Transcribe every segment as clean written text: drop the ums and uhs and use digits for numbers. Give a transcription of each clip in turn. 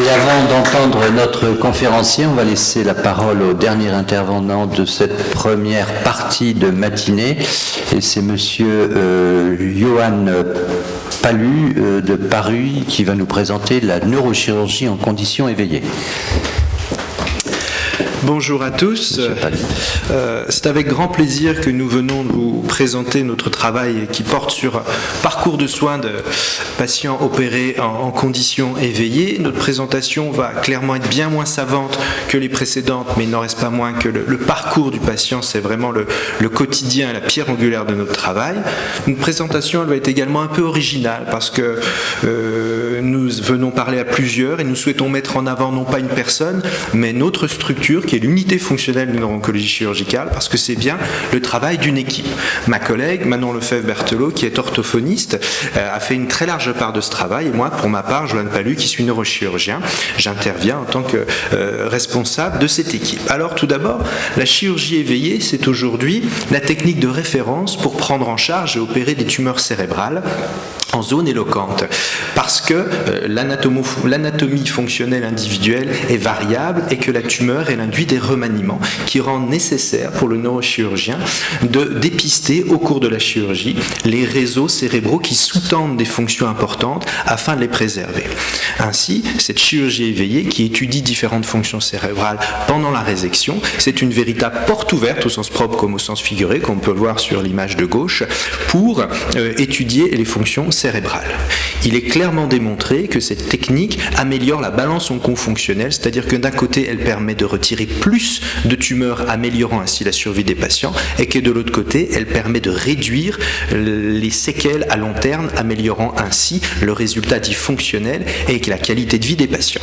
Et avant d'entendre notre conférencier, on va laisser la parole au dernier intervenant de cette première partie de matinée. Et c'est monsieur Johan Palu de Paris qui va nous présenter la neurochirurgie en conditions éveillées. Bonjour à tous. C'est avec grand plaisir que nous venons de vous présenter notre travail qui porte sur parcours de soins de patients opérés en conditions éveillées. Notre présentation va clairement être bien moins savante que les précédentes, mais il n'en reste pas moins que le parcours du patient, c'est vraiment le quotidien, la pierre angulaire de notre travail. Une présentation, elle va être également un peu originale parce que nous venons parler à plusieurs et nous souhaitons mettre en avant non pas une personne, mais notre structure qui est l'unité fonctionnelle de neuro-oncologie chirurgicale, parce que c'est bien le travail d'une équipe. Ma collègue Manon Lefebvre-Berthelot, qui est orthophoniste, a fait une très large part de ce travail, et moi, pour ma part, Johan Palu, qui suis neurochirurgien, j'interviens en tant que responsable de cette équipe. Alors, tout d'abord, la chirurgie éveillée, c'est aujourd'hui la technique de référence pour prendre en charge et opérer des tumeurs cérébrales en zone éloquente, parce que l'anatomie fonctionnelle individuelle est variable et que la tumeur elle induit des remaniements qui rendent nécessaire pour le neurochirurgien de dépister au cours de la chirurgie les réseaux cérébraux qui sous-tendent des fonctions importantes afin de les préserver. Ainsi, cette chirurgie éveillée qui étudie différentes fonctions cérébrales pendant la résection, c'est une véritable porte ouverte au sens propre comme au sens figuré, comme on peut le voir sur l'image de gauche, pour étudier les fonctions cérébrale. Il est clairement démontré que cette technique améliore la balance oncofonctionnelle, c'est-à-dire que d'un côté, elle permet de retirer plus de tumeurs, améliorant ainsi la survie des patients, et que de l'autre côté, elle permet de réduire les séquelles à long terme, améliorant ainsi le résultat dit fonctionnel et la qualité de vie des patients.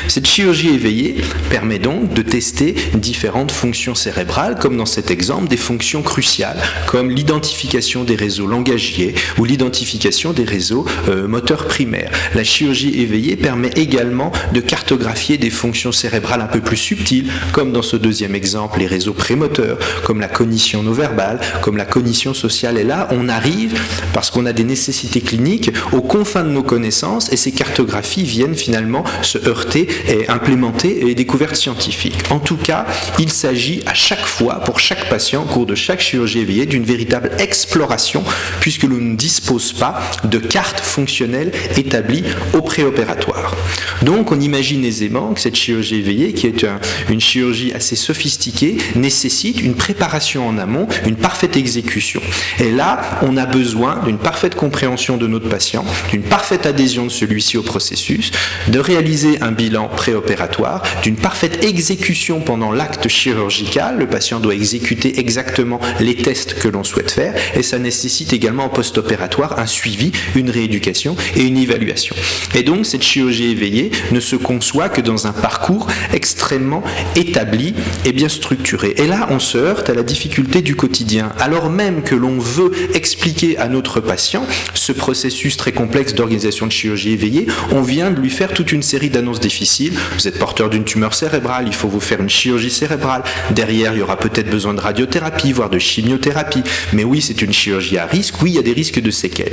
Cette chirurgie éveillée permet donc de tester différentes fonctions cérébrales, comme dans cet exemple, des fonctions cruciales, comme l'identification des réseaux langagiers ou l'identification des réseaux moteurs primaires. La chirurgie éveillée permet également de cartographier des fonctions cérébrales un peu plus subtiles, comme dans ce deuxième exemple, les réseaux prémoteurs, comme la cognition non-verbale, comme la cognition sociale. Et là, on arrive, parce qu'on a des nécessités cliniques, aux confins de nos connaissances, et ces cartographies viennent finalement se heurter et implémenter les découvertes scientifiques. En tout cas, il s'agit à chaque fois, pour chaque patient, au cours de chaque chirurgie éveillée, d'une véritable exploration, puisque l'on ne dispose pas de carte fonctionnelle établie au préopératoire. Donc, on imagine aisément que cette chirurgie éveillée, qui est une chirurgie assez sophistiquée, nécessite une préparation en amont, une parfaite exécution. Et là, on a besoin d'une parfaite compréhension de notre patient, d'une parfaite adhésion de celui-ci au processus, de réaliser un bilan préopératoire, d'une parfaite exécution pendant l'acte chirurgical. Le patient doit exécuter exactement les tests que l'on souhaite faire, et ça nécessite également en post-opératoire un suivi, une rééducation et une évaluation. Et donc cette chirurgie éveillée ne se conçoit que dans un parcours extrêmement établi et bien structuré. Et là, on se heurte à la difficulté du quotidien. Alors même que l'on veut expliquer à notre patient ce processus très complexe d'organisation de chirurgie éveillée, on vient de lui faire toute une série d'annonces difficiles. Vous êtes porteur d'une tumeur cérébrale, il faut vous faire une chirurgie cérébrale. Derrière, il y aura peut-être besoin de radiothérapie, voire de chimiothérapie. Mais oui, c'est une chirurgie à risque. Oui, il y a des risques de séquelles.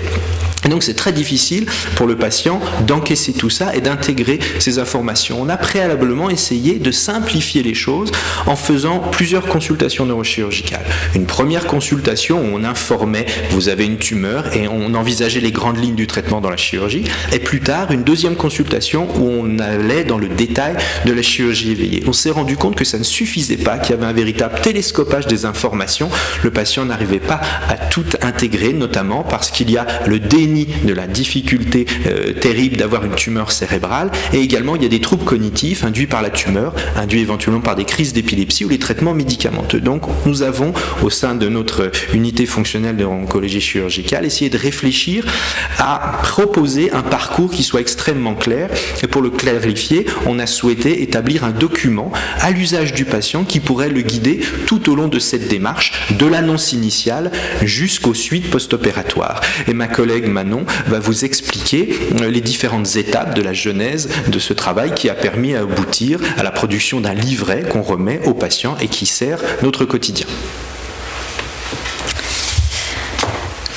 Et donc, c'est très difficile pour le patient d'encaisser tout ça et d'intégrer ces informations. On a préalablement essayé de simplifier les choses en faisant plusieurs consultations neurochirurgicales. Une première consultation où on informait, vous avez une tumeur, et on envisageait les grandes lignes du traitement dans la chirurgie. Et plus tard, une deuxième consultation où on allait dans le détail de la chirurgie éveillée. On s'est rendu compte que ça ne suffisait pas, qu'il y avait un véritable télescopage des informations. Le patient n'arrivait pas à tout intégrer, notamment parce qu'il y a le déni de la difficulté terrible d'avoir une tumeur cérébrale, et également il y a des troubles cognitifs induits par la tumeur, induits éventuellement par des crises d'épilepsie ou les traitements médicamenteux. Donc nous avons, au sein de notre unité fonctionnelle de oncologie chirurgicale, essayé de réfléchir à proposer un parcours qui soit extrêmement clair, et pour le clarifier, on a souhaité établir un document à l'usage du patient qui pourrait le guider tout au long de cette démarche, de l'annonce initiale jusqu'aux suites post-opératoires. Et ma collègue Manon va vous expliquer les différentes étapes de la genèse de ce travail qui a permis à aboutir à la production d'un livret qu'on remet aux patients et qui sert notre quotidien.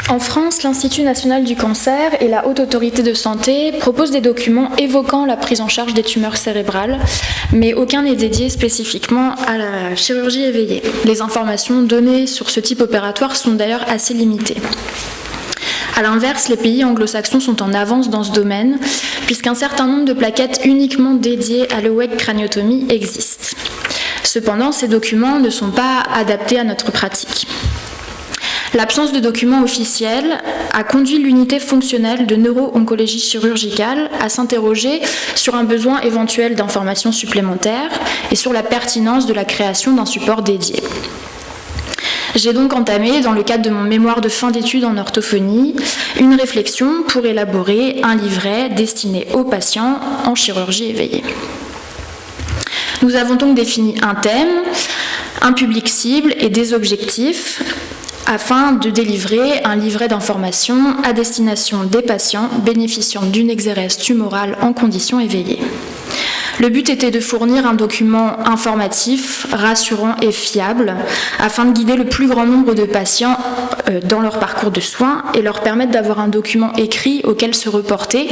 En France, l'Institut national du cancer et la Haute Autorité de santé proposent des documents évoquant la prise en charge des tumeurs cérébrales, mais aucun n'est dédié spécifiquement à la chirurgie éveillée. Les informations données sur ce type opératoire sont d'ailleurs assez limitées. A l'inverse, les pays anglo-saxons sont en avance dans ce domaine, puisqu'un certain nombre de plaquettes uniquement dédiées à l'EWEG craniotomie existent. Cependant, ces documents ne sont pas adaptés à notre pratique. L'absence de documents officiels a conduit l'unité fonctionnelle de neuro-oncologie chirurgicale à s'interroger sur un besoin éventuel d'informations supplémentaires et sur la pertinence de la création d'un support dédié. J'ai donc entamé, dans le cadre de mon mémoire de fin d'études en orthophonie, une réflexion pour élaborer un livret destiné aux patients en chirurgie éveillée. Nous avons donc défini un thème, un public cible et des objectifs afin de délivrer un livret d'information à destination des patients bénéficiant d'une exérèse tumorale en conditions éveillées. Le but était de fournir un document informatif, rassurant et fiable afin de guider le plus grand nombre de patients dans leur parcours de soins et leur permettre d'avoir un document écrit auquel se reporter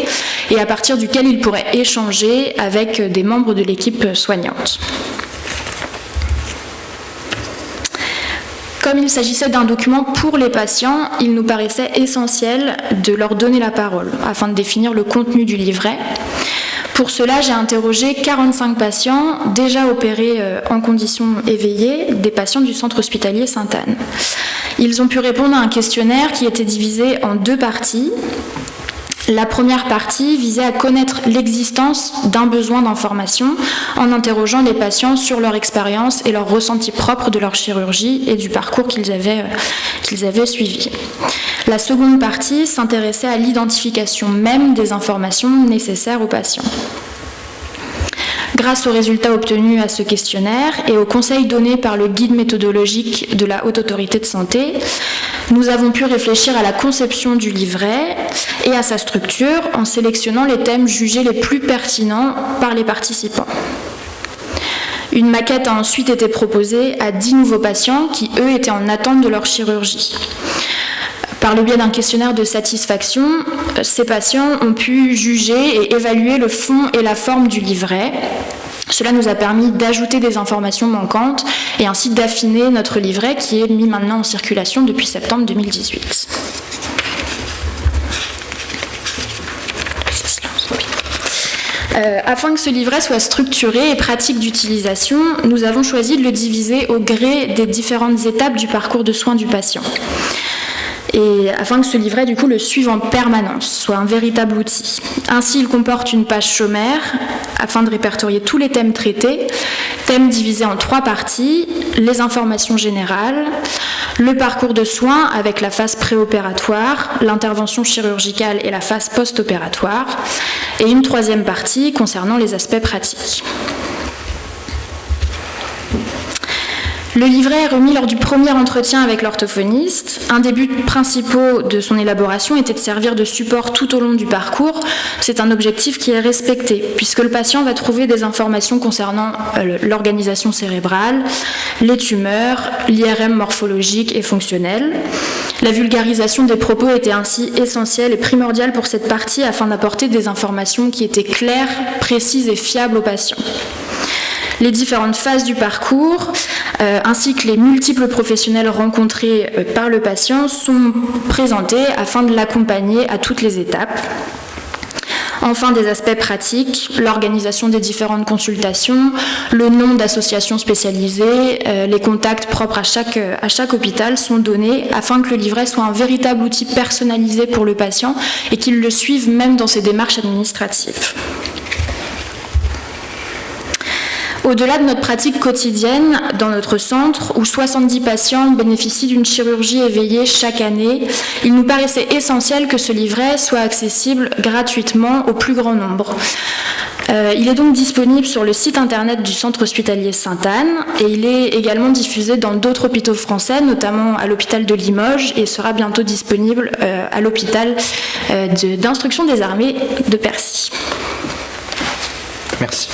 et à partir duquel ils pourraient échanger avec des membres de l'équipe soignante. Comme il s'agissait d'un document pour les patients, il nous paraissait essentiel de leur donner la parole afin de définir le contenu du livret. Pour cela, j'ai interrogé 45 patients déjà opérés en conditions éveillées, des patients du centre hospitalier Sainte-Anne. Ils ont pu répondre à un questionnaire qui était divisé en 2 parties. La première partie visait à connaître l'existence d'un besoin d'information en interrogeant les patients sur leur expérience et leur ressenti propre de leur chirurgie et du parcours qu'ils avaient suivi. La seconde partie s'intéressait à l'identification même des informations nécessaires aux patients. Grâce aux résultats obtenus à ce questionnaire et aux conseils donnés par le guide méthodologique de la Haute Autorité de santé, nous avons pu réfléchir à la conception du livret et à sa structure en sélectionnant les thèmes jugés les plus pertinents par les participants. Une maquette a ensuite été proposée à 10 nouveaux patients qui, eux, étaient en attente de leur chirurgie. Par le biais d'un questionnaire de satisfaction, ces patients ont pu juger et évaluer le fond et la forme du livret. Cela nous a permis d'ajouter des informations manquantes et ainsi d'affiner notre livret qui est mis maintenant en circulation depuis septembre 2018. Afin que ce livret soit structuré et pratique d'utilisation, nous avons choisi de le diviser au gré des différentes étapes du parcours de soins du patient. Et afin que ce livret, du coup, le suive en permanence, soit un véritable outil. Ainsi, il comporte une page sommaire afin de répertorier tous les thèmes traités, thèmes divisés en 3 parties, les informations générales, le parcours de soins avec la phase préopératoire, l'intervention chirurgicale et la phase post-opératoire, et une 3e partie concernant les aspects pratiques. Le livret est remis lors du premier entretien avec l'orthophoniste. Un des buts principaux de son élaboration était de servir de support tout au long du parcours. C'est un objectif qui est respecté, puisque le patient va trouver des informations concernant l'organisation cérébrale, les tumeurs, l'IRM morphologique et fonctionnel. La vulgarisation des propos était ainsi essentielle et primordiale pour cette partie afin d'apporter des informations qui étaient claires, précises et fiables aux patients. Les différentes phases du parcours, ainsi que les multiples professionnels rencontrés par le patient sont présentés afin de l'accompagner à toutes les étapes. Enfin, des aspects pratiques, l'organisation des différentes consultations, le nom d'associations spécialisées, les contacts propres à chaque hôpital sont donnés afin que le livret soit un véritable outil personnalisé pour le patient et qu'il le suive même dans ses démarches administratives. Au-delà de notre pratique quotidienne, dans notre centre, où 70 patients bénéficient d'une chirurgie éveillée chaque année, il nous paraissait essentiel que ce livret soit accessible gratuitement au plus grand nombre. Il est donc disponible sur le site internet du centre hospitalier Sainte-Anne et il est également diffusé dans d'autres hôpitaux français, notamment à l'hôpital de Limoges, et sera bientôt disponible à l'hôpital d'instruction des armées de Percy. Merci.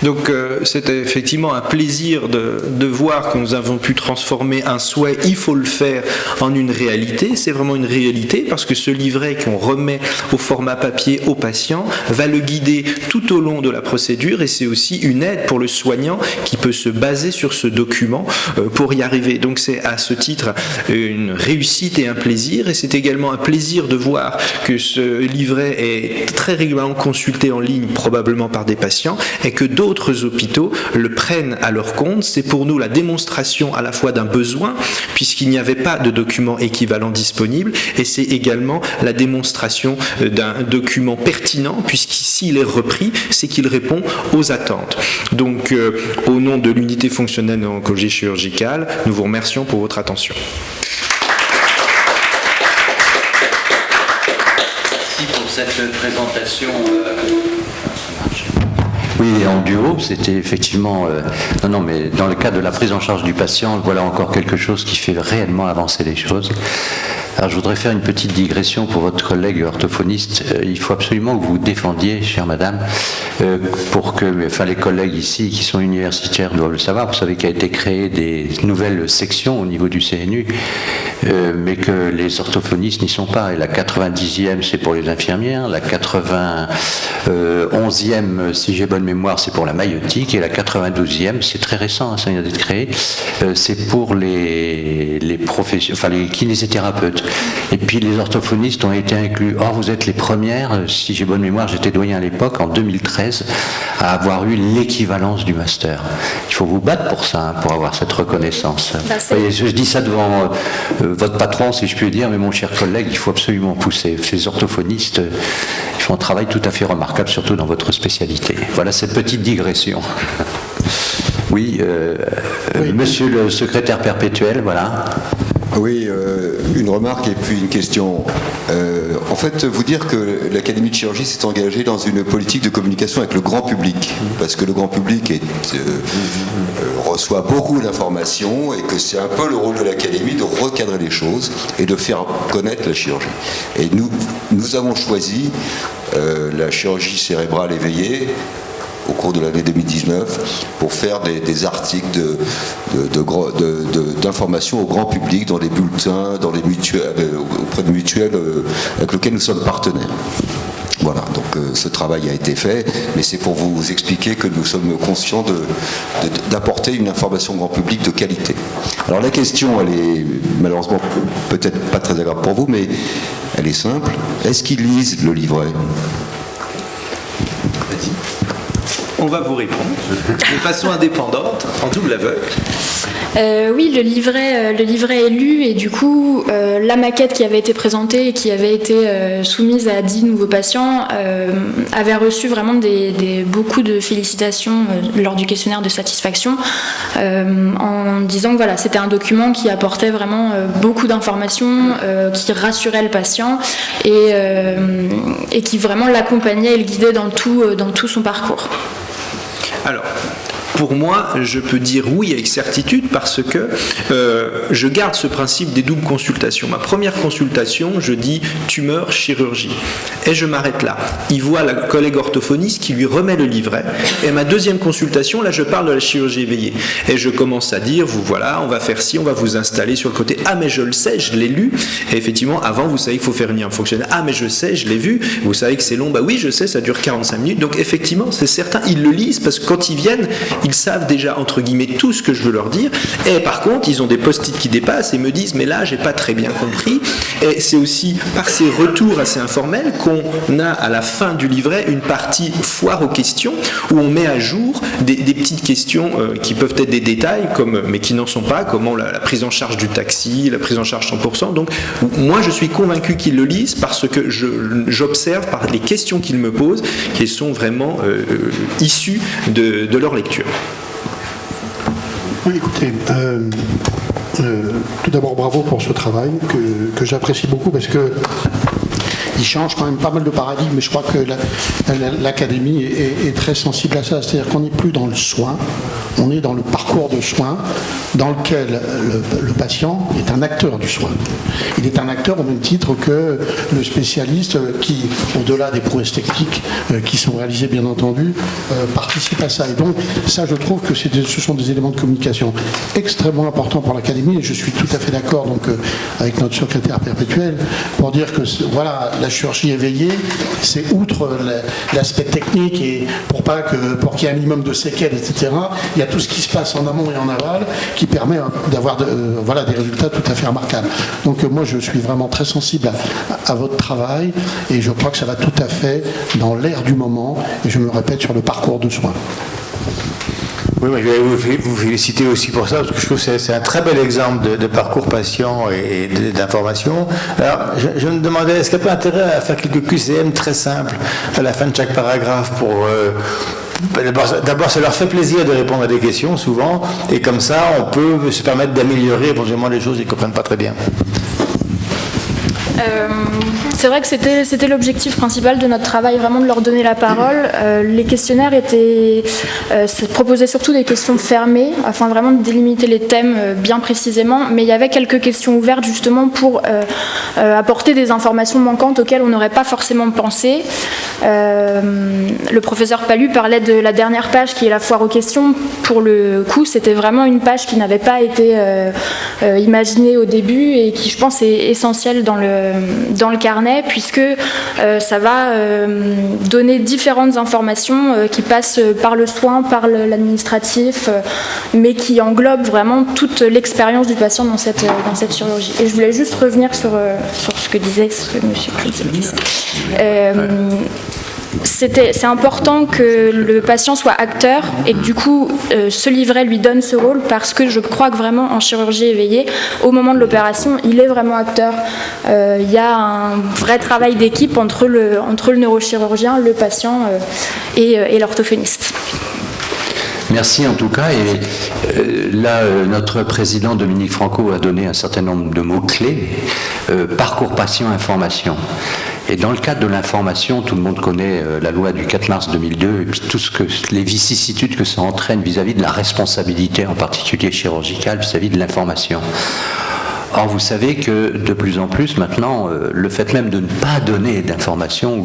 Donc c'est effectivement un plaisir de voir que nous avons pu transformer un souhait, il faut le faire, en une réalité. C'est vraiment une réalité parce que ce livret qu'on remet au format papier au patient va le guider tout au long de la procédure et c'est aussi une aide pour le soignant qui peut se baser sur ce document pour y arriver. Donc c'est à ce titre une réussite et un plaisir, et c'est également un plaisir de voir que ce livret est très régulièrement consulté en ligne, probablement par des patients, et que d'autres hôpitaux le prennent à leur compte. C'est pour nous la démonstration à la fois d'un besoin, puisqu'il n'y avait pas de document équivalent disponible, et c'est également la démonstration d'un document pertinent, puisqu'ici il est repris, c'est qu'il répond aux attentes. Donc, au nom de l'unité fonctionnelle de l'oncologie chirurgicale, nous vous remercions pour votre attention. Merci pour cette présentation. Oui, en duo, c'était effectivement... non, mais dans le cadre de la prise en charge du patient, voilà encore quelque chose qui fait réellement avancer les choses. Alors, je voudrais faire une petite digression pour votre collègue orthophoniste. Il faut absolument que vous défendiez, chère madame, pour que, enfin, les collègues ici qui sont universitaires doivent le savoir. Vous savez qu'il a été créé des nouvelles sections au niveau du CNU, mais que les orthophonistes n'y sont pas. Et la 90e, c'est pour les infirmières. La 91e, si j'ai bonne mémoire, c'est pour la maïeutique. Et la 92e, c'est très récent, hein, ça vient d'être créé, c'est pour les kinésithérapeutes. Et puis les orthophonistes ont été inclus. Or, vous êtes les premières, si j'ai bonne mémoire, j'étais doyen à l'époque, en 2013, à avoir eu l'équivalence du master. Il faut vous battre pour ça, hein, pour avoir cette reconnaissance. Voyez, je dis ça devant votre patron, si je puis dire, mais mon cher collègue, il faut absolument pousser. Ces orthophonistes, ils font un travail tout à fait remarquable, surtout dans votre spécialité. Voilà cette petite digression. Oui, oui. Monsieur le secrétaire perpétuel, voilà. Oui, une remarque et puis une question. En fait, vous dire que l'Académie de chirurgie s'est engagée dans une politique de communication avec le grand public, parce que le grand public reçoit beaucoup d'informations et que c'est un peu le rôle de l'Académie de recadrer les choses et de faire connaître la chirurgie. Et nous avons choisi la chirurgie cérébrale éveillée au cours de l'année 2019 pour faire des articles d'information au grand public dans les bulletins, dans les mutuelles, auprès de mutuelles avec lesquelles nous sommes partenaires. Voilà, donc ce travail a été fait, mais c'est pour vous expliquer que nous sommes conscients d'apporter une information au grand public de qualité. Alors la question, elle est malheureusement peut-être pas très agréable pour vous, mais elle est simple. Est-ce qu'ils lisent le livret ? On va vous répondre de façon indépendante, en double aveugle. Oui, le livret est lu et du coup, la maquette qui avait été présentée et qui avait été soumise à 10 nouveaux patients avait reçu vraiment beaucoup de félicitations lors du questionnaire de satisfaction en disant que voilà, c'était un document qui apportait vraiment beaucoup d'informations, qui rassurait le patient et qui vraiment l'accompagnait et le guidait dans tout son parcours. Alors, pour moi, je peux dire oui avec certitude parce que je garde ce principe des doubles consultations. Ma première consultation, je dis tumeur, chirurgie. Et je m'arrête là. Il voit la collègue orthophoniste qui lui remet le livret. Et ma deuxième consultation, là, je parle de la chirurgie éveillée. Et je commence à dire, vous voilà, on va faire ci, on va vous installer sur le côté. Ah, mais je le sais, je l'ai lu. Et effectivement, avant, vous savez qu'il faut faire une fonctionnelle. Ah, mais je sais, je l'ai vu. Vous savez que c'est long. Bah oui, je sais, ça dure 45 minutes. Donc, effectivement, c'est certain, ils le lisent parce que quand ils viennent, ils savent déjà, entre guillemets, tout ce que je veux leur dire. Et par contre, ils ont des post-it qui dépassent et me disent, mais là, j'ai pas très bien compris. Et c'est aussi par ces retours assez informels qu'on a à la fin du livret une partie foire aux questions où on met à jour des petites questions qui peuvent être des détails, mais qui n'en sont pas, comment la prise en charge du taxi, la prise en charge 100%. Donc, moi, je suis convaincu qu'ils le lisent parce que j'observe par les questions qu'ils me posent qu'elles sont vraiment issues de leur lecture. Oui, écoutez, tout d'abord bravo pour ce travail que j'apprécie beaucoup parce que il change quand même pas mal de paradigmes, mais je crois que l'Académie est très sensible à ça. C'est-à-dire qu'on n'est plus dans le soin, on est dans le parcours de soins dans lequel le patient est un acteur du soin. Il est un acteur au même titre que le spécialiste qui, au-delà des prouesses techniques qui sont réalisées bien entendu, participe à ça. Et donc ça, je trouve que ce sont des éléments de communication extrêmement importants pour l'Académie, et je suis tout à fait d'accord donc avec notre secrétaire perpétuel pour dire que voilà, la chirurgie éveillée, c'est outre l'aspect technique et pour qu'il y ait un minimum de séquelles, etc. Il y a tout ce qui se passe en amont et en aval qui permet d'avoir des résultats tout à fait remarquables. Donc moi, je suis vraiment très sensible à votre travail, et je crois que ça va tout à fait dans l'air du moment, et je me répète, sur le parcours de soins. Oui, mais je vais vous féliciter aussi pour ça, parce que je trouve que c'est un très bel exemple de parcours patient et d'information. Alors, je me demandais, est-ce qu'il n'y a pas intérêt à faire quelques QCM très simples à la fin de chaque paragraphe pour... D'abord, ça leur fait plaisir de répondre à des questions, souvent, et comme ça, on peut se permettre d'améliorer éventuellement les choses qu'ils ne comprennent pas très bien. C'est vrai que c'était l'objectif principal de notre travail, vraiment de leur donner la parole. Les questionnaires proposaient surtout des questions fermées, afin vraiment de délimiter les thèmes bien précisément, mais il y avait quelques questions ouvertes justement pour apporter des informations manquantes auxquelles on n'aurait pas forcément pensé. Le professeur Palu parlait de la dernière page qui est la foire aux questions. Pour le coup, c'était vraiment une page qui n'avait pas été imaginée au début et qui, je pense, est essentielle dans le carnet, puisque ça va donner différentes informations qui passent par le soin, par l'administratif, mais qui englobent vraiment toute l'expérience du patient dans cette chirurgie. Et je voulais juste revenir sur ce que disait M. Claude. C'est important que le patient soit acteur et que du coup ce livret lui donne ce rôle, parce que je crois que vraiment en chirurgie éveillée, au moment de l'opération, il est vraiment acteur. Il y a un vrai travail d'équipe entre le neurochirurgien, le patient et l'orthophoniste. Merci en tout cas. Et là, notre président Dominique Franco a donné un certain nombre de mots-clés. Parcours patient, information. Et dans le cadre de l'information, tout le monde connaît la loi du 4 mars 2002 et puis les vicissitudes que ça entraîne vis-à-vis de la responsabilité, en particulier chirurgicale, vis-à-vis de l'information. Or, vous savez que de plus en plus maintenant, le fait même de ne pas donner d'informations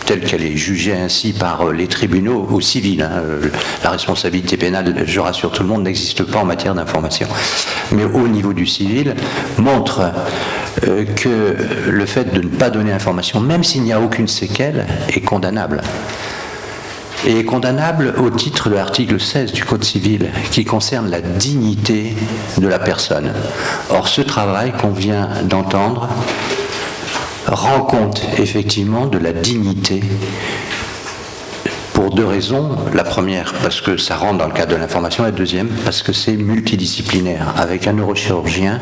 telle qu'elle est jugée ainsi par les tribunaux au civil, la responsabilité pénale, je rassure tout le monde, n'existe pas en matière d'information, mais au niveau du civil, montre que le fait de ne pas donner d'informations, même s'il n'y a aucune séquelle, est condamnable. Et est condamnable au titre de l'article 16 du Code civil, qui concerne la dignité de la personne. Or, ce travail qu'on vient d'entendre rend compte effectivement de la dignité pour deux raisons. La première, parce que ça rentre dans le cadre de l'information, et la deuxième, parce que c'est multidisciplinaire, avec un neurochirurgien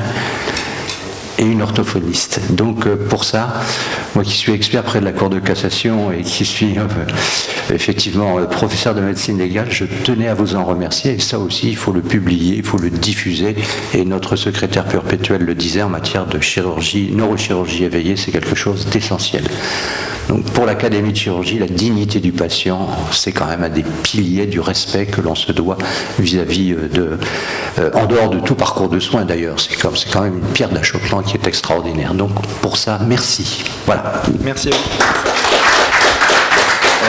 et une orthophoniste. Donc pour ça, moi qui suis expert près de la Cour de cassation et qui suis effectivement professeur de médecine légale, je tenais à vous en remercier. Et ça aussi, il faut le publier, il faut le diffuser. Et notre secrétaire perpétuel le disait, en matière de chirurgie, neurochirurgie éveillée, c'est quelque chose d'essentiel. Donc pour l'Académie de chirurgie, la dignité du patient, c'est quand même un des piliers du respect que l'on se doit vis-à-vis en dehors de tout parcours de soins d'ailleurs, c'est quand même une pierre d'achoppement qui est extraordinaire. Donc pour ça, merci. Voilà. Merci à vous.